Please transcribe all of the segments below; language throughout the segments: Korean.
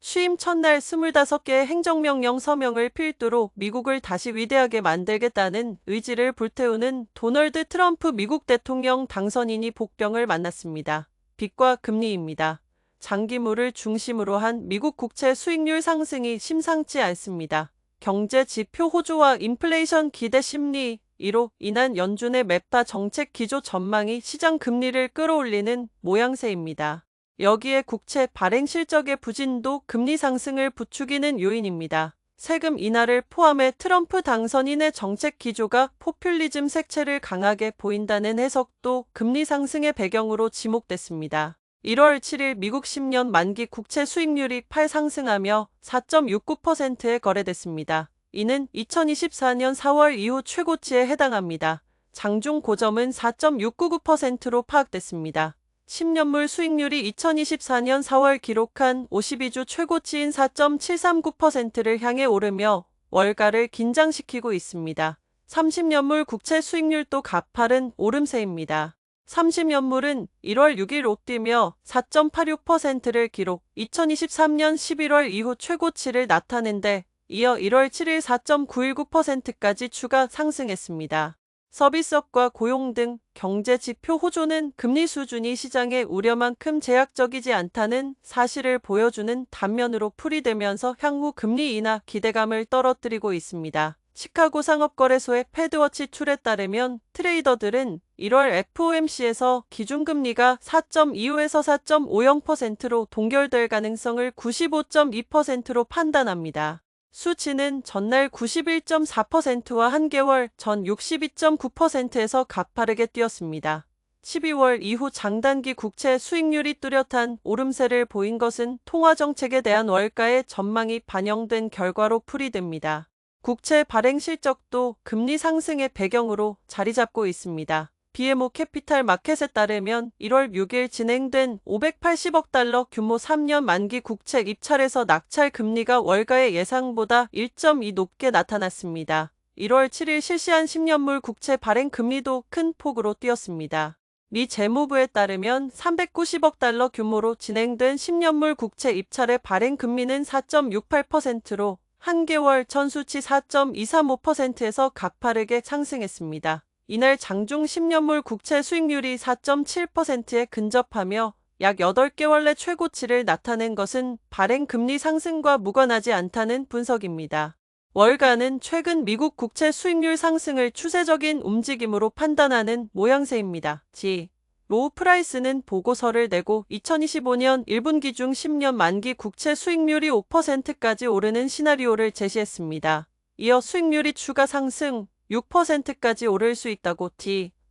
취임 첫날 25개의 행정명령 서명을 필두로 미국을 다시 위대하게 만들겠다는 의지를 불태우는 도널드 트럼프 미국 대통령 당선인이 복병을 만났습니다. 빚과 금리입니다. 장기물을 중심으로 한 미국 국채 수익률 상승이 심상치 않습니다. 경제 지표 호조와 인플레이션 기대 심리, 이로 인한 연준의 매파 정책 기조 전망이 시장 금리를 끌어올리는 모양새입니다. 여기에 국채 발행 실적의 부진도 금리 상승을 부추기는 요인입니다. 세금 인하를 포함해 트럼프 당선인의 정책 기조가 포퓰리즘 색채를 강하게 보인다는 해석도 금리 상승의 배경으로 지목됐습니다. 1월 7일 미국 10년 만기 국채 수익률이 8 상승하며 4.69%에 거래됐습니다. 이는 2024년 4월 이후 최고치에 해당합니다. 장중 고점은 4.699%로 파악됐습니다. 10년물 수익률이 2024년 4월 기록한 52주 최고치인 4.739%를 향해 오르며 월가를 긴장시키고 있습니다. 30년물 국채 수익률도 가파른 오름세입니다. 30년물은 1월 6일 옷뛰며 4.86%를 기록, 2023년 11월 이후 최고치를 나타낸데 이어 1월 7일 4.919%까지 추가 상승했습니다. 서비스업과 고용 등 경제 지표 호조는 금리 수준이 시장의 우려만큼 제약적이지 않다는 사실을 보여주는 단면으로 풀이되면서 향후 금리 인하 기대감을 떨어뜨리고 있습니다. 시카고 상업거래소의 패드워치 툴에 따르면 트레이더들은 1월 FOMC에서 기준금리가 4.25에서 4.50%로 동결될 가능성을 95.2%로 판단합니다. 수치는 전날 91.4%와 한개월 전 62.9%에서 가파르게 뛰었습니다. 12월 이후 장단기 국채 수익률이 뚜렷한 오름세를 보인 것은 통화정책에 대한 월가의 전망이 반영된 결과로 풀이됩니다. 국채 발행 실적도 금리 상승의 배경으로 자리 잡고 있습니다. BMO 캐피탈 마켓에 따르면 1월 6일 진행된 580억 달러 규모 3년 만기 국채 입찰에서 낙찰 금리가 월가의 예상보다 1.2 높게 나타났습니다. 1월 7일 실시한 10년물 국채 발행 금리도 큰 폭으로 뛰었습니다. 미 재무부에 따르면 390억 달러 규모로 진행된 10년물 국채 입찰의 발행 금리는 4.68%로 한개월 전 수치 4.235%에서 가파르게 상승했습니다. 이날 장중 10년물 국채 수익률이 4.7%에 근접하며 약 8개월 내 최고치를 나타낸 것은 발행 금리 상승과 무관하지 않다는 분석입니다. 월가는 최근 미국 국채 수익률 상승을 추세적인 움직임으로 판단하는 모양새입니다. 로우 프라이스는 보고서를 내고 2025년 1분기 중 10년 만기 국채 수익률이 5%까지 오르는 시나리오를 제시했습니다. 이어 수익률이 추가 상승 6%까지 오를 수 있다고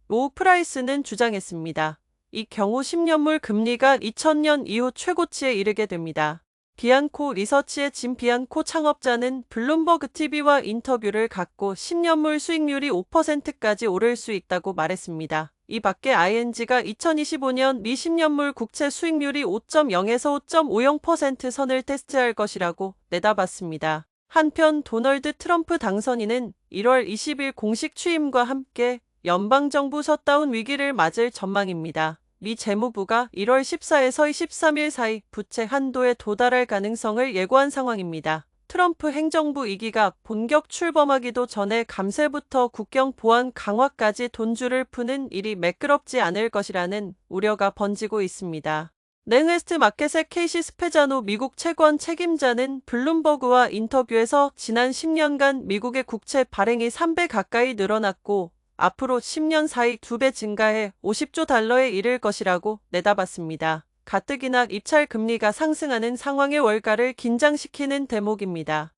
로우 프라이스는 주장했습니다. 이 경우 10년물 금리가 2000년 이후 최고치에 이르게 됩니다. 비안코 리서치의 짐 비안코 창업자는 블룸버그 TV와 인터뷰를 갖고 10년물 수익률이 5%까지 오를 수 있다고 말했습니다. 이 밖에 ING가 2025년 미 10년물 국채 수익률이 5.0에서 5.50% 선을 테스트할 것이라고 내다봤습니다. 한편 도널드 트럼프 당선인은 1월 20일 공식 취임과 함께 연방정부 셧다운 위기를 맞을 전망입니다. 미 재무부가 1월 14에서 23일 사이 부채 한도에 도달할 가능성을 예고한 상황입니다. 트럼프 행정부 2기가 본격 출범하기도 전에 감세부터 국경 보안 강화까지 돈줄을 푸는 일이 매끄럽지 않을 것이라는 우려가 번지고 있습니다. 넥웨스트 마켓의 케이시 스페자노 미국 채권 책임자는 블룸버그와 인터뷰에서 지난 10년간 미국의 국채 발행이 3배 가까이 늘어났고 앞으로 10년 사이 2배 증가해 50조 달러에 이를 것이라고 내다봤습니다. 가뜩이나 입찰 금리가 상승하는 상황의 월가를 긴장시키는 대목입니다.